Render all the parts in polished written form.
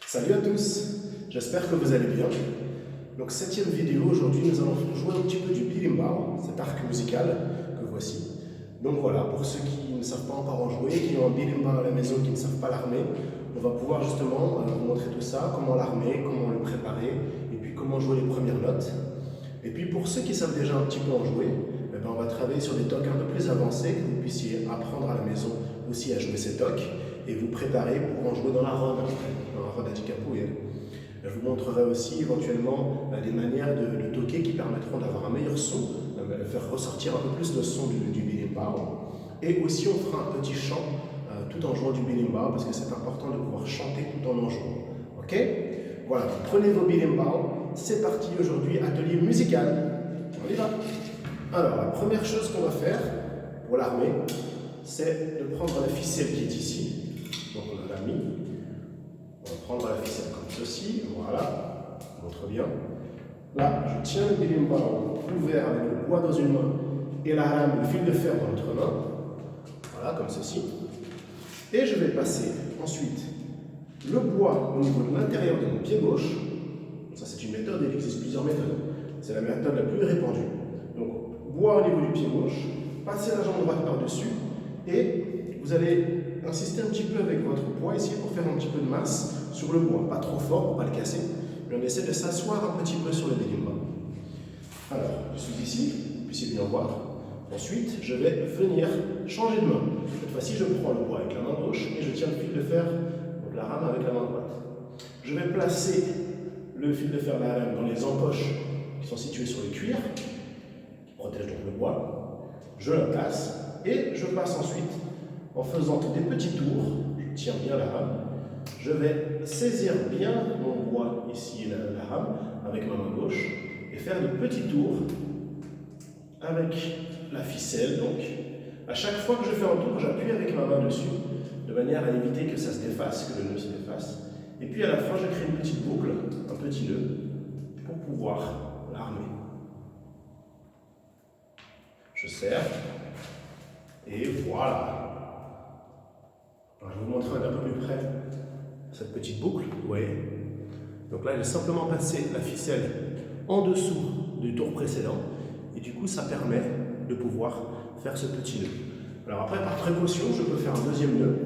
Salut à tous, j'espère que vous allez bien. Donc 7e vidéo, aujourd'hui nous allons jouer un petit peu du berimbau, cet arc musical que voici. Donc voilà, pour ceux qui ne savent pas encore en jouer, qui ont un berimbau à la maison, qui ne savent pas l'armer, on va pouvoir justement vous montrer tout ça, comment l'armer, comment le préparer, et puis comment jouer les premières notes. Et puis pour ceux qui savent déjà un petit peu en jouer, eh ben, on va travailler sur des tocs un peu plus avancés, que vous puissiez apprendre à la maison aussi à jouer ces tocs, et vous préparer pour en jouer dans la roda di capoeira. Je vous montrerai aussi éventuellement des manières de toquer qui permettront d'avoir un meilleur son, de faire ressortir un peu plus le son du berimbau. Et aussi on fera un petit chant tout en jouant du berimbau parce que c'est important de pouvoir chanter tout en jouant. Ok? Voilà, prenez vos berimbau, c'est parti aujourd'hui, atelier musical. On y va. Alors la première chose qu'on va faire pour l'armer, c'est de prendre la ficelle qui est ici. Donc on l'a mis. On va prendre la ficelle comme ceci, voilà, je montre bien. Là, je tiens le berimbau ouvert avec le bois dans une main et la lame, le fil de fer dans l'autre main. Voilà, comme ceci. Et je vais passer ensuite le bois au niveau de l'intérieur de mon pied gauche. Ça, c'est une méthode, il existe plusieurs méthodes. C'est la méthode la plus répandue. Donc, bois au niveau du pied gauche, passez la jambe droite par-dessus et vous allez insister un petit peu avec votre poids ici pour faire un petit peu de masse sur le bois, pas trop fort pour ne pas le casser, mais on essaie de s'asseoir un petit peu sur le berimbau. Alors, je suis ici, vous puissiez bien voir. Ensuite, je vais venir changer de main. Cette fois-ci, je prends le bois avec la main gauche et je tiens le fil de fer, donc la rame avec la main droite. Je vais placer le fil de fer, la lame, dans les encoches qui sont situées sur le cuir, qui protègent donc le bois. Je la place et je passe ensuite en faisant des petits tours. Je tiens bien la rame. Je vais saisir bien mon bois ici, la rame, avec ma main gauche, et faire de petits tours avec la ficelle. Donc, à chaque fois que je fais un tour, j'appuie avec ma main dessus, de manière à éviter que ça se défasse, que le nœud se défasse. Et puis à la fin, je crée une petite boucle, un petit nœud, pour pouvoir l'armer. Je serre, et voilà. Alors, je vais vous montrer d'un peu plus près cette petite boucle, vous voyez. Donc là, j'ai simplement passé la ficelle en dessous du tour précédent, et du coup, ça permet de pouvoir faire ce petit nœud. Alors après, par précaution, je peux faire un deuxième nœud.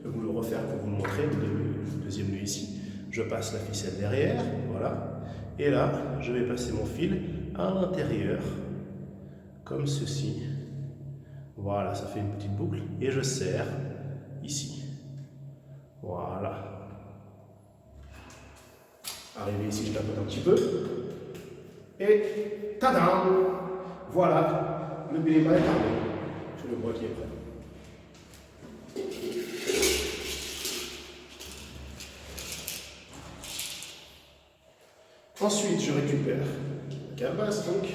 Je vais vous le refaire pour vous le montrer, le deuxième nœud ici. Je passe la ficelle derrière, voilà. Et là, je vais passer mon fil à l'intérieur, comme ceci. Voilà, ça fait une petite boucle, et je serre ici. Voilà. Arrivé ici, je tapote un petit peu. Et tadam! Voilà, le berimbau est armé. J'ai le bois qui est prêt. Ensuite, je récupère la calebasse, donc,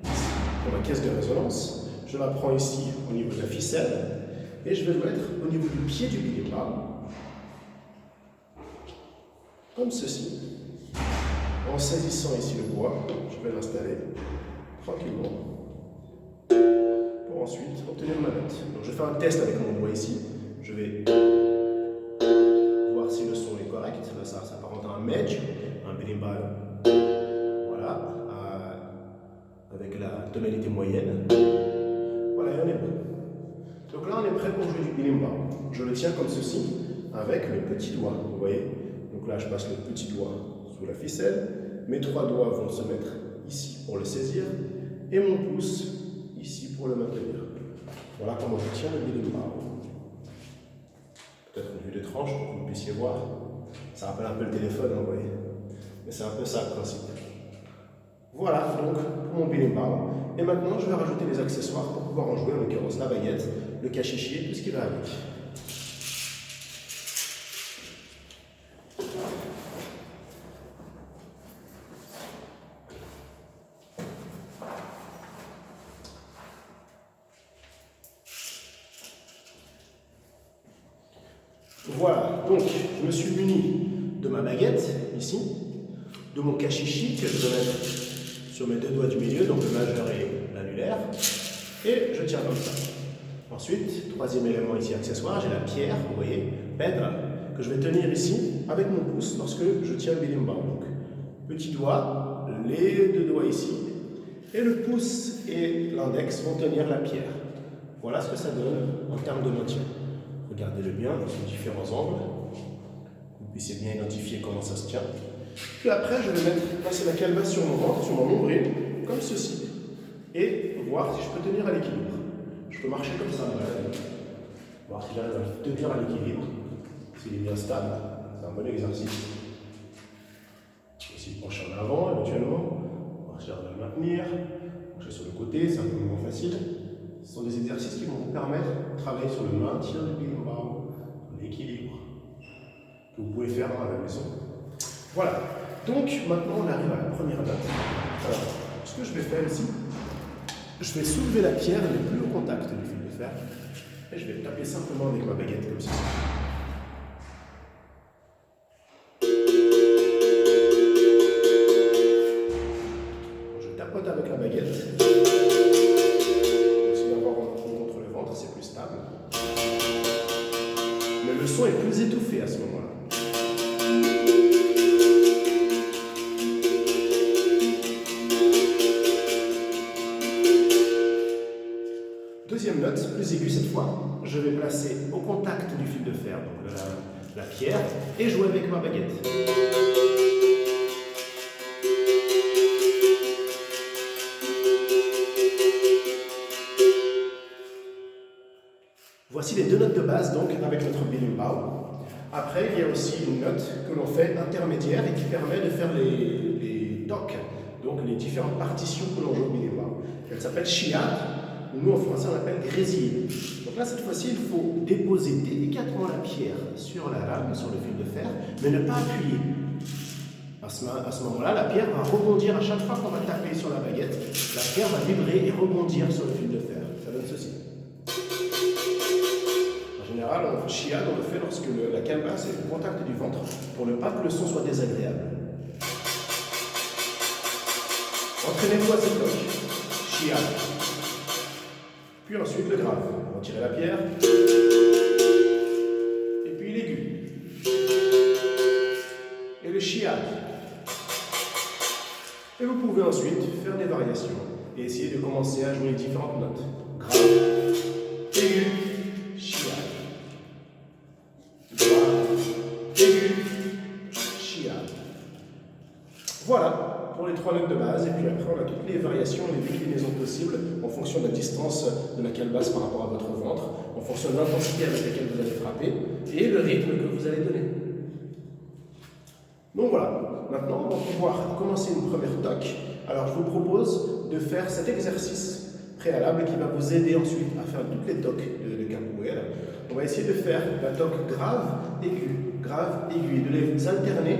pour ma caisse de résonance. Je la prends ici au niveau de la ficelle. Et je vais le mettre au niveau du pied du berimbau, comme ceci. En saisissant ici le bois, je vais l'installer tranquillement pour ensuite obtenir ma note. Donc je fais un test avec mon bois ici. Je vais voir si le son est correct. Là, ça s'apparente à un medj, un berimbau. Voilà, avec la tonalité moyenne. Voilà, et on est bon. Donc là, on est prêt pour jouer du berimbau. Je le tiens comme ceci, avec le petit doigt, vous voyez. Donc là, je passe le petit doigt sous la ficelle. Mes trois doigts vont se mettre ici pour le saisir. Et mon pouce ici pour le maintenir. Voilà comment je tiens le berimbau. Peut-être une vue d'étrange pour que vous puissiez voir. Ça rappelle un peu le téléphone, vous voyez. Mais c'est un peu ça le principe. Voilà donc pour mon berimbau. Et maintenant, je vais rajouter les accessoires pour pouvoir en jouer, en l'occurrence la baguette, le cachichi et tout ce qui va avec. Voilà, donc je me suis muni de ma baguette, ici, de mon cachichi que je vais mettre sur mes deux doigts du milieu, donc le majeur et l'annulaire, et je tiens comme ça. Ensuite, troisième élément ici accessoire, j'ai la pierre, vous voyez, pedra, que que je vais tenir ici avec mon pouce lorsque je tiens le berimbau. Donc, petit doigt, les deux doigts ici, et le pouce et l'index vont tenir la pierre. Voilà ce que ça donne en termes de maintien. Regardez-le bien sous différents angles. Vous puissiez bien identifier comment ça se tient. Puis après, je vais passer la calebasse sur mon ventre, sur mon nombril, comme ceci, et voir si je peux tenir à l'équilibre. Je peux marcher comme ça, voir si j'arrive à tenir à l'équilibre, s'il est bien stable. C'est un bon exercice. Je peux aussi pencher en avant éventuellement, voir si j'arrive à le maintenir. Pencher sur le côté, c'est un peu moins facile. Ce sont des exercices qui vont vous permettre de travailler sur le maintien du berimbau, l'équilibre, que vous pouvez faire à la maison. Voilà. Donc maintenant on arrive à la première note. Alors, ce que je vais faire ici, je vais soulever la pierre et ne plus au contact du fil de fer. Et je vais taper simplement avec ma baguette comme ceci. Je tapote avec la baguette. Aussi d'avoir un coup contre le ventre, c'est plus stable. Mais le son est plus étouffé à ce moment-là. Deuxième note, plus aiguë cette fois, je vais placer au contact du fil de fer, donc la pierre, et jouer avec ma baguette. Voici les deux notes de base donc avec notre berimbau. Après, il y a aussi une note que l'on fait intermédiaire et qui permet de faire les tocs, donc les différentes partitions que l'on joue au berimbau. Elle s'appelle chiad. Nous, en français, on l'appelle grésille. Donc là, cette fois-ci, il faut déposer délicatement la pierre sur la lame, sur le fil de fer, mais ne pas appuyer. À ce moment-là, la pierre va rebondir à chaque fois qu'on va taper sur la baguette. La pierre va vibrer et rebondir sur le fil de fer. Ça donne ceci. En général, en chiad, on le fait lorsque la calebasse est au contact du ventre, pour ne pas que le son soit désagréable. Entraînez-vous à cette toque. Chiad. Puis ensuite le grave. Retirez la pierre. Et puis l'aigu. Et le chiad. Et vous pouvez ensuite faire des variations et essayer de commencer à jouer les différentes notes. Grave, aigu, chiad. Grave, aigu, chiad. Voilà pour les trois notes de base, et puis après on a toutes les variations, les déclinaisons possibles en fonction de la distance de la calebasse par rapport à votre ventre, en fonction de l'intensité avec laquelle vous allez frapper et le rythme que vous allez donner. Donc voilà, maintenant on va pouvoir commencer une première toque. Alors je vous propose de faire cet exercice préalable qui va vous aider ensuite à faire toutes les toques de capoeira. On va essayer de faire la toque grave, aiguë, et de les alterner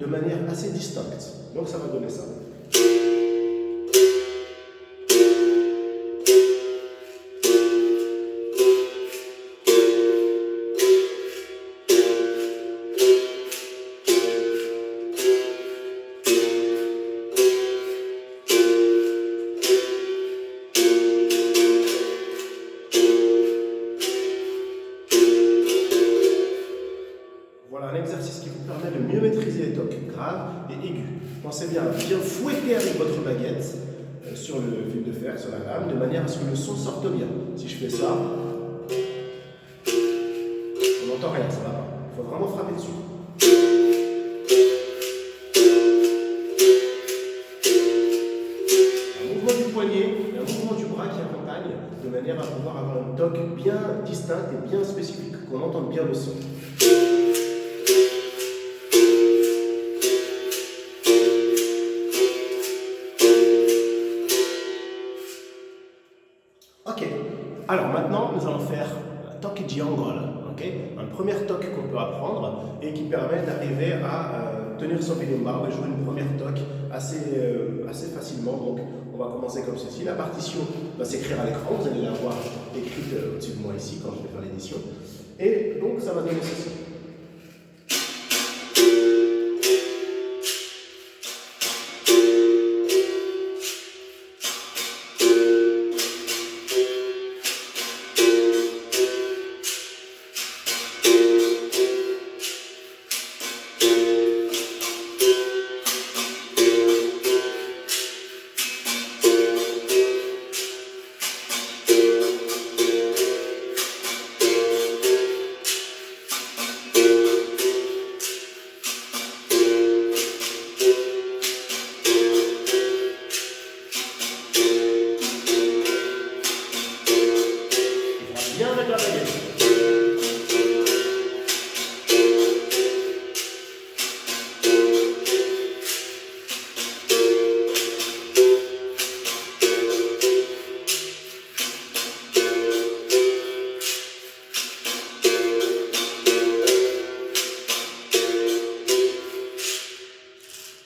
de manière assez distincte. Donc ça va donner ça. Voilà un exercice qui vous permet de mieux maîtriser les toques graves et aiguës. Pensez bien à bien fouetter avec votre baguette sur le fil de fer, sur la lame, de manière à ce que le son sorte bien. Si je fais ça, on n'entend rien, ça va pas. Il faut vraiment frapper dessus. Un mouvement du poignet et un mouvement du bras qui accompagnent, de manière à pouvoir avoir une toque bien distincte et bien spécifique, qu'on entende bien le son. Ok, alors maintenant nous allons faire la toque de Angola, une première toque qu'on peut apprendre et qui permet d'arriver à tenir son berimbau et jouer une première toque assez facilement. Donc on va commencer comme ceci. La partition va s'écrire à l'écran, vous allez la voir écrite au-dessus de moi ici quand je vais faire l'édition. Et donc ça va donner ceci.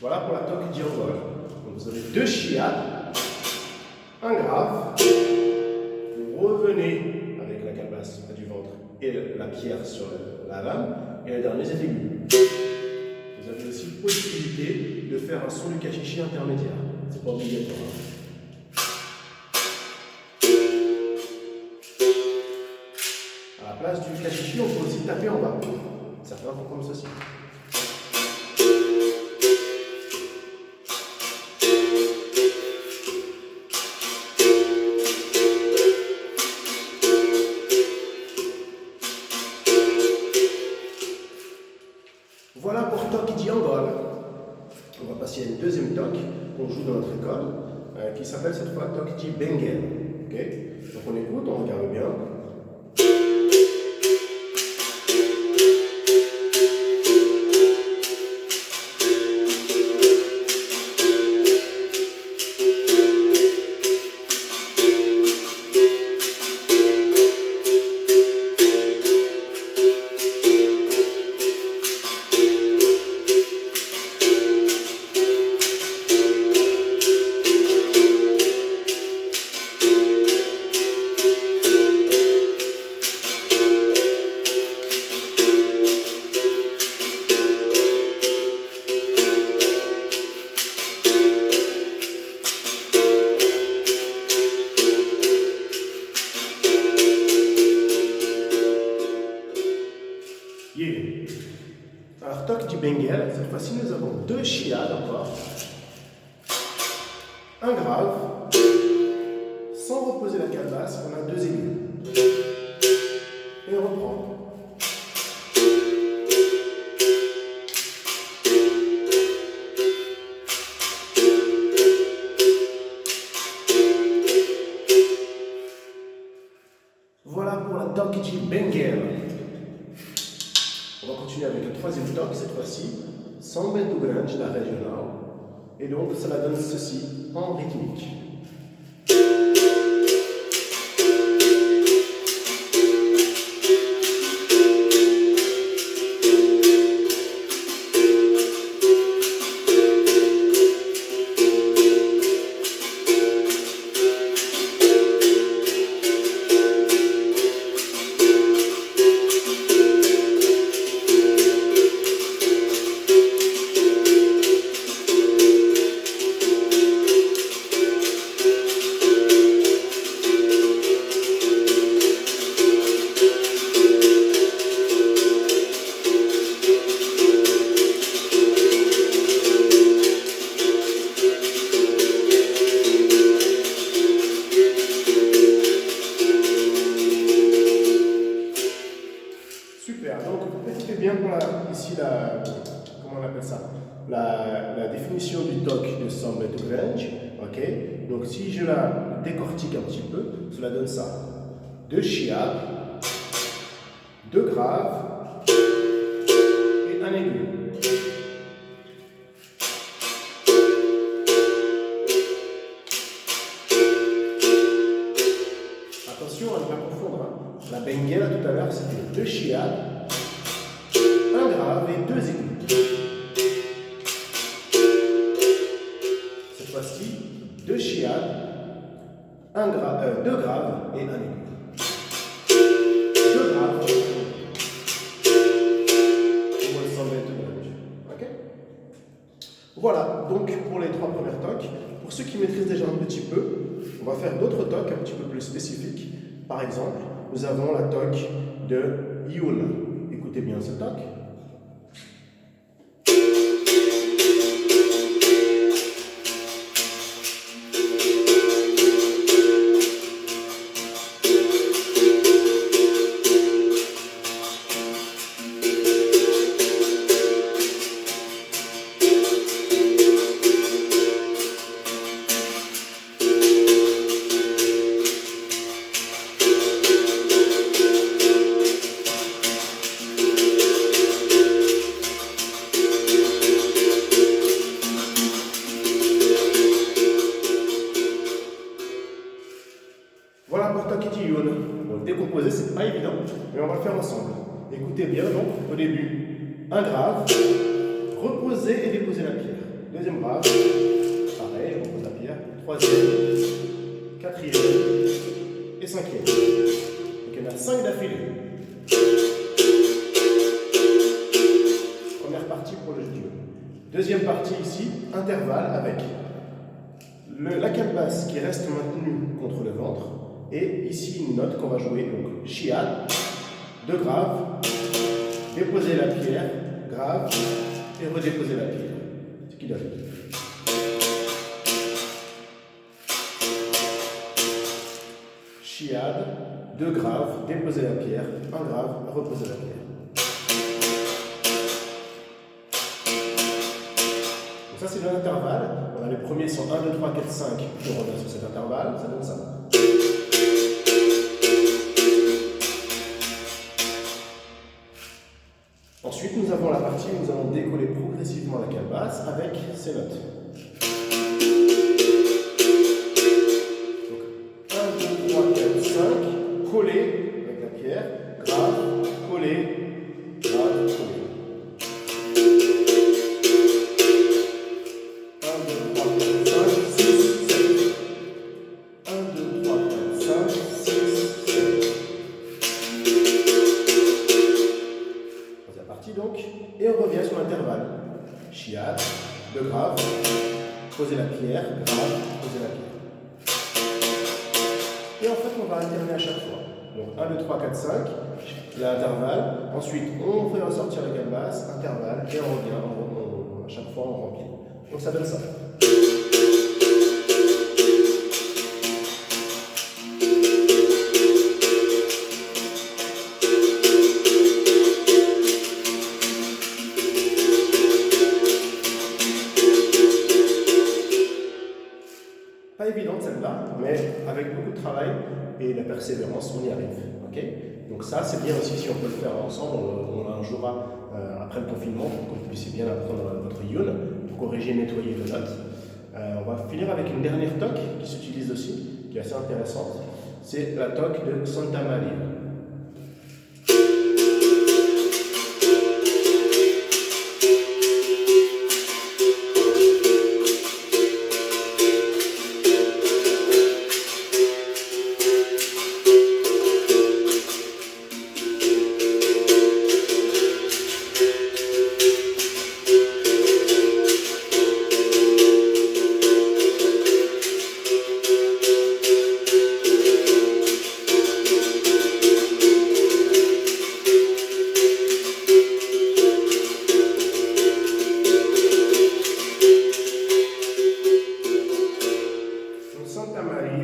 Voilà pour la toque diangole. Donc vous avez deux chiads, un grave, vous revenez avec la calebasse du ventre et la pierre sur la lame, et le dernier c'est aigu. Vous avez aussi possibilité de faire un son du cachichi intermédiaire. C'est pas obligatoire. À la place du cachichi, on peut aussi taper en bas. Certains font comme ceci. Voilà pour toque diangole. On va passer à une deuxième toque qu'on joue dans notre école, qui s'appelle cette fois toque di benguel. Okay, donc on écoute, on regarde bien. Alors, toque du benguel, cette fois-ci nous avons deux chiads encore, un grave, sans reposer la calebasse, on a deux aigus. Et on reprend. Voilà pour la toque du benguel. On va continuer avec le troisième toque, cette fois-ci, Samba do Grande, la régionale. Et donc, ça donne ceci en rythmique. Super, donc écoutez bien pour ici comment on appelle ça, la définition du toque de Samba do Grande, ok. Donc si je la décortique un petit peu, cela donne ça, deux chiads, deux graves et un aigu. Attention à ne pas confondre, hein. La benguela tout à l'heure c'était deux chiads, un grave et deux aigus. Cette fois-ci, deux chiads, deux graves et un aigu. Deux graves. On va s'en mettre dedans. Ok? Voilà, donc pour les trois premières toques. Pour ceux qui maîtrisent déjà un petit peu, on va faire d'autres toques un petit peu plus spécifiques. Par exemple, nous avons la toque de Yule. Écoutez bien ce toque. Voilà pour toque di Yule. Bon, décomposer, c'est pas évident, mais on va le faire ensemble. Écoutez bien, donc, au début, un grave, reposer et déposer la pierre. deuxième grave, pareil, je repose la pierre, troisième, quatrième et cinquième. Donc il y en a 5 d'affilée. Première partie pour le duo. Deuxième partie ici, intervalle avec la cale basse qui reste maintenue contre le ventre et ici une note qu'on va jouer, donc chiad, 2 graves, déposer la pierre, grave et redéposer la pierre. Ce qui donne. Chiad, 2 graves, déposer la pierre, 1 grave, reposer la pierre. Donc ça c'est l'intervalle. Les premiers sont 1, 2, 3, 4, 5, puis on revient sur cet intervalle, ça donne ça. Ensuite, nous avons la partie où nous allons décoller progressivement la cale basse avec ces notes. Donc 1, 2, 3, 4, 5, coller avec la pierre, grave, coller, grave, coller. 1, 2, 3, 4, 5, 6, 7. 1, 2, 3, 4, 5, 6, 7. Troisième partie donc, et on revient sur l'intervalle. Chiad, 2 graves, poser la pierre, grave, poser la pierre. Et en fait, on va alterner à chaque fois. Donc 1, 2, 3, 4, 5, l'intervalle. Ensuite, on fait ressortir la cale basse, intervalle, et on revient. À chaque fois, on remplit. Donc ça donne ça. Pas évidente celle-là, mais avec beaucoup de travail et la persévérance, on y arrive. Okay, donc ça, c'est bien aussi si on peut le faire ensemble. On en jouera après le confinement pour que vous puissiez bien apprendre votre yun, pour corriger et nettoyer les notes. On va finir avec une dernière toque qui s'utilise aussi, qui est assez intéressante. C'est la toque de Santa Maria.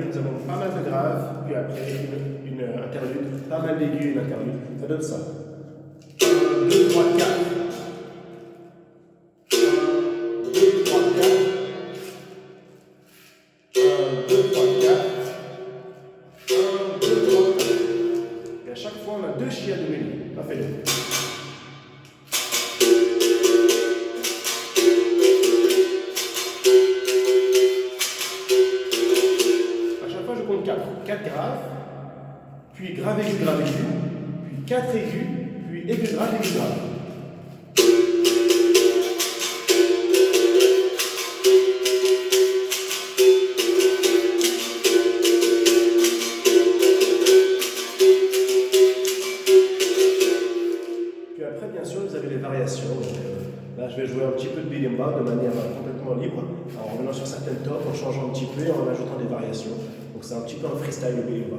Nous avons pas mal de graves, puis après une interlude, pas mal d'aigus, une interlude. Ça donne ça. 1, 2, 3, 4. 1, 2, 3, 4. 1, 2, 3, 4. 1, 2, 3, 4. Et à chaque fois, on a 2 chias de milieu. On a fait 2. Je compte 4. 4 graves, puis grave aigu, puis 4 aigus, puis aigu grave, aigu grave. Puis après, bien sûr, vous avez les variations. Donc, là, je vais jouer un petit peu de bilimba de manière complètement libre, en revenant sur certaines topes, en changeant un petit peu et en ajoutant des variations. Donc c'est un petit peu un freestyle de bilimba.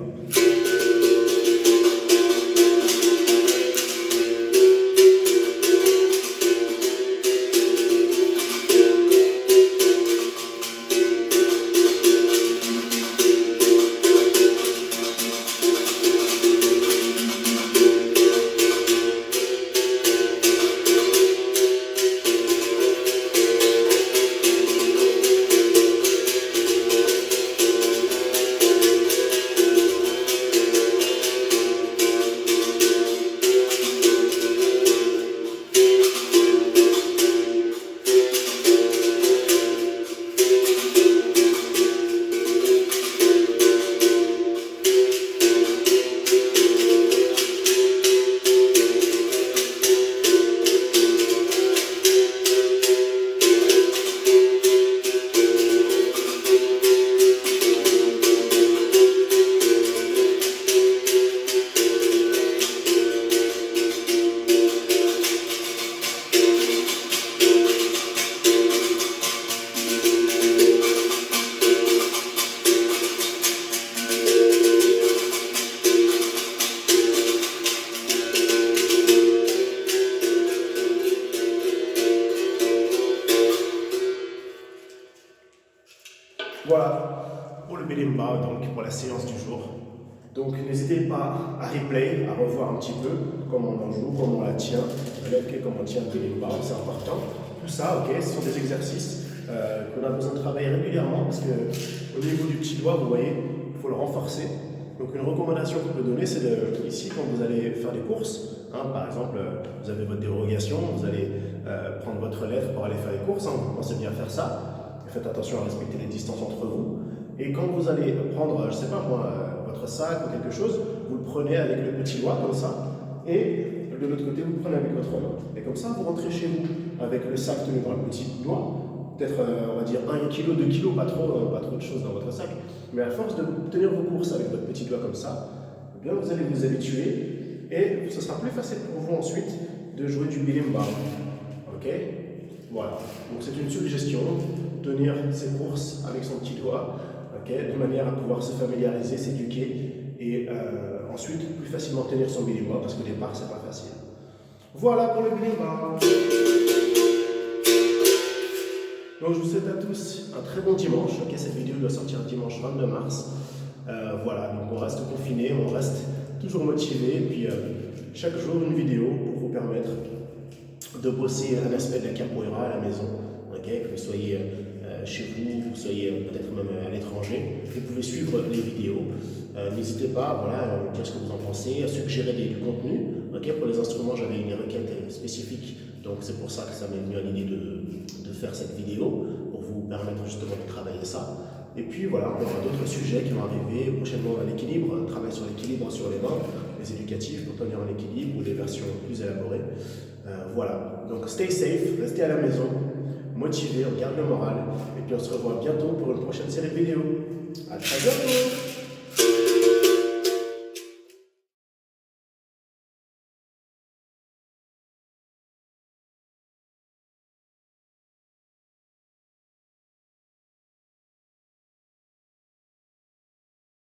Voilà pour le Bilimba, donc pour la séance du jour. Donc n'hésitez pas à replay, à revoir un petit peu comment on en joue, comment on la tient, comment on tient le Bilimba, c'est important. Tout ça, ok, ce sont des exercices qu'on a besoin de travailler régulièrement parce qu'au niveau du petit doigt, vous voyez, il faut le renforcer. Donc une recommandation qu'on peut donner, c'est ici, quand vous allez faire des courses, hein, par exemple, vous avez votre dérogation, vous allez prendre votre lèvre pour aller faire les courses, hein, vous pensez bien faire ça, faites attention à respecter les distances entre vous. Et quand vous allez prendre, je ne sais pas moi, votre sac ou quelque chose, vous le prenez avec le petit doigt comme ça, et de l'autre côté, vous le prenez avec votre main. Et comme ça, vous rentrez chez vous avec le sac tenu dans le petit doigt, peut-être, on va dire, 1 kg, 2 kg, pas trop de choses dans votre sac. Mais à force de tenir vos courses avec votre petit doigt comme ça, eh bien, vous allez vous habituer et ce sera plus facile pour vous ensuite de jouer du bilimba. Ok? Voilà. Donc c'est une suggestion, tenir ses courses avec son petit doigt, okay, de manière à pouvoir se familiariser, s'éduquer et ensuite plus facilement tenir son bilimba parce qu'au départ, c'est pas facile. Voilà pour le bilimba. Donc je vous souhaite à tous un très bon dimanche. Okay, cette vidéo doit sortir dimanche 22 mars. Voilà, donc on reste confiné, on reste toujours motivé. Et puis chaque jour une vidéo pour vous permettre de bosser un aspect de la capoeira à la maison. Okay, que vous soyez chez vous, vous soyez peut-être même à l'étranger. Vous pouvez suivre les vidéos. N'hésitez pas voilà, à me dire ce que vous en pensez, à suggérer du contenu. Okay, pour les instruments, j'avais une requête spécifique. Donc c'est pour ça que ça m'est venu à l'idée de faire cette vidéo, pour vous permettre justement de travailler ça. Et puis voilà, on aura d'autres sujets qui vont arriver prochainement à l'équilibre, un travail sur l'équilibre sur les mains, les éducatifs pour tenir en équilibre ou des versions plus élaborées. Voilà, donc stay safe, restez à la maison, motivés, on garde le moral, et puis on se revoit bientôt pour une prochaine série de vidéos. À très bientôt!